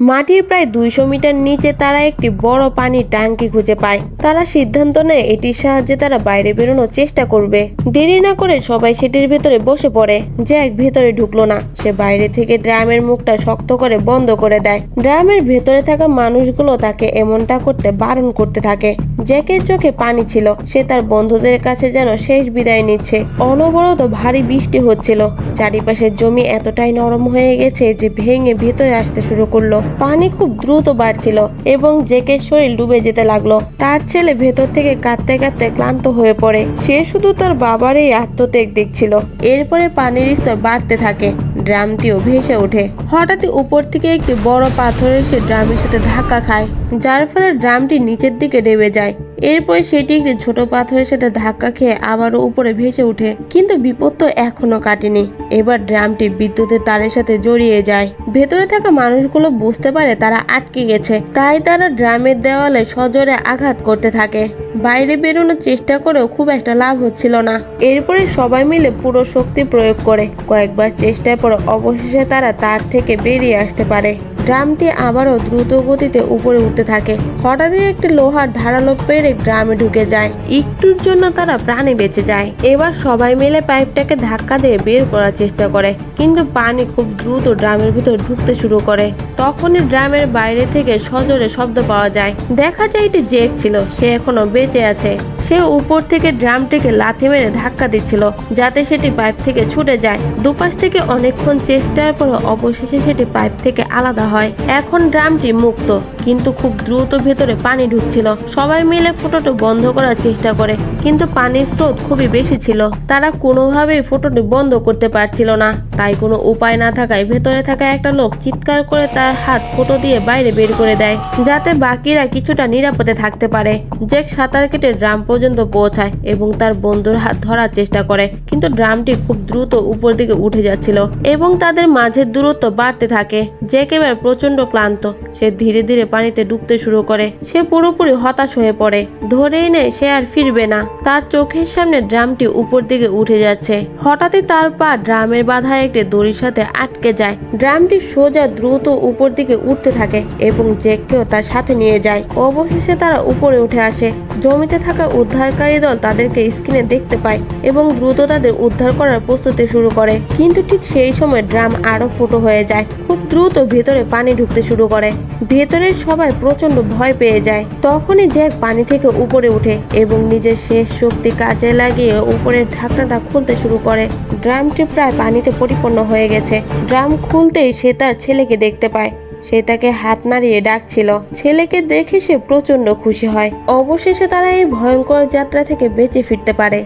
মাটির প্রায় 200 মিটার নিচে তারা একটি বড় পানির ট্যাঙ্কি খুঁজে পায়। তারা সিদ্ধান্ত নেয় এটির সাহায্যে তারা বাইরে বেরোনোর চেষ্টা করবে। দেরি না করে সবাই সেটির ভেতরে বসে পড়ে। জ্যাক ভেতরে ঢুকলো না। সে বাইরে থেকে ড্রামের মুখটা শক্ত করে বন্ধ করে দেয়। ড্রামের ভেতরে থাকা মানুষগুলো তাকে এমনটা করতে বারণ করতে থাকে। জ্যাকের চোখে পানি ছিল। সে তার বন্ধুদের কাছে যেন শেষ বিদায় নিচ্ছে। অনবরত ভারী বৃষ্টি হচ্ছিল। চারিপাশের জমি এতটাই নরম হয়ে গেছে যে ভেঙে ভেতরে আসতে শুরু করলো। পানি খুব দ্রুত বাড়ছিল এবং জ্যাকের শরীর ডুবে যেতে লাগলো। তার ছেলে ভেতর থেকে কাঁদতে কাঁদতে ক্লান্ত হয়ে পড়ে। সে শুধু তার বাবার এই আত্মত্যাগ দেখছিল। এরপরে পানির স্তর বাড়তে থাকে। ড্রামটিও ভেসে ওঠে। হঠাৎই উপর থেকে একটি বড় পাথর এসে ড্রামের সাথে ধাক্কা খায়, যার ফলে ড্রামটি নিচের দিকে ডেবে যায়। এরপরে সেটি একটি ছোট পাথরের সাথে ধাক্কা খেয়ে আবারও উপরে ভেসে ওঠে। কিন্তু বিপদ তো এখনো কাটেনি। এবার ড্রামটি বিদ্যুতের তারের সাথে জড়িয়ে যায়। ভেতরে থাকা মানুষগুলো বুঝতে পারে তারা আটকে গেছে। তাই তারা ড্রামের দেওয়ালে সজোরে আঘাত করতে থাকে। বাইরে বেরোনোর চেষ্টা করেও খুব একটা লাভ হচ্ছিল না। এরপরে সবাই মিলে পুরো শক্তি প্রয়োগ করে কয়েকবার চেষ্টার পর অবশেষে তারা তার থেকে বেরিয়ে আসতে পারে। ড্রামটি আবারও দ্রুত গতিতে উপরে উঠতে থাকে। হঠাৎই একটি লোহার ধারালো পেরেক ড্রামে ঢুকে যায়। একটুর জন্য তারা প্রাণে বেঁচে যায়। এবার সবাই মিলে পাইপটাকে ধাক্কা দিয়ে বের করার চেষ্টা করে, কিন্তু পানি খুব দ্রুত ড্রামের ভিতর ঢুকতে শুরু করে। তখনই ড্রামের বাইরে থেকে সজোরে শব্দ পাওয়া যায়। দেখা যায় এটি জ্যাক ছিল। সে এখনো বেঁচে আছে। সে উপর থেকে ড্রামটিকে লাথি মেরে ধাক্কা দিচ্ছিল যাতে সেটি পাইপ থেকে ছুটে যায়। দুপাশ থেকে অনেকক্ষণ চেষ্টার পর অবশেষে সেটি পাইপ থেকে আলাদা হয়। এখন ড্রামটি মুক্ত, কিন্তু খুব দ্রুত ভেতরে পানি ঢুকছিল। সবাই মিলে ফুটোটি বন্ধ করার চেষ্টা করে, কিন্তু পানির স্রোত খুবই বেশি ছিল। তারা কোনোভাবেই ফুটোটি বন্ধ করতে পারছিল না। তাই কোনো উপায় না থাকায় ভেতরে থাকা একটা লোক চিৎকার করে তার হাত ফুটো দিয়ে বাইরে বের করে দেয়, যাতে বাকিরা কিছুটা নিরাপদে থাকতে পারে। জ্যাক সাঁতার কেটে ড্রাম পর্যন্ত পৌঁছায় এবং তার বন্ধুর হাত ধরার চেষ্টা করে, কিন্তু ড্রামটি খুব দ্রুত উপর দিকে উঠে যাচ্ছিল এবং তাদের মাঝের দূরত্ব বাড়তে থাকে। জ্যাক এবার প্রচন্ড ক্লান্ত। সে ধীরে ধীরে পানিতে ডুবতে শুরু করে। সে পুরোপুরি হতাশ হয়ে পড়ে। ধরেই নেয় সে আর ফিরবে না। তার চোখের সামনে ড্রামটি উপর দিকে উঠে যাচ্ছে। হঠাৎই তার পা ড্রামের বাঁধা একটি দড়ির সাথে আটকে যায়। ড্রামটি সোজা দ্রুত উপর দিকে উঠতে থাকে এবং জ্যাককেও তার সাথে নিয়ে যায়। অবশেষে তারা উপরে উঠে আসে। জমিতে থাকা উদ্ধারকারী দল তাদেরকে স্ক্রিনে দেখতে পায় এবং দ্রুত তাদের উদ্ধার করার প্রস্তুতি শুরু করে। কিন্তু ঠিক সেই সময় ড্রাম আরো ফুটো হয়ে যায়। খুব দ্রুত ভেতরে পানি ঢুকতে শুরু করে। ভেতরের সবাই প্রচন্ড ভয় পেয়ে যায়। তখনই জ্যাক পানি থেকে উপরে উঠে এবং নিজের শেষ শক্তি কাজে লাগিয়ে উপরের ঢাকনাটা খুলতে শুরু করে। ড্রামটি প্রায় পানিতে পরিপূর্ণ হয়ে গেছে। ড্রাম খুলতেই সে তার ছেলেকে দেখতে পায়। সে তাকে হাত নাড়িয়ে ডাকছিল। ছেলেকে দেখে সে প্রচন্ড খুশি হয়। অবশেষে তারা এই ভয়ঙ্কর যাত্রা থেকে বেঁচে ফিরতে পারে।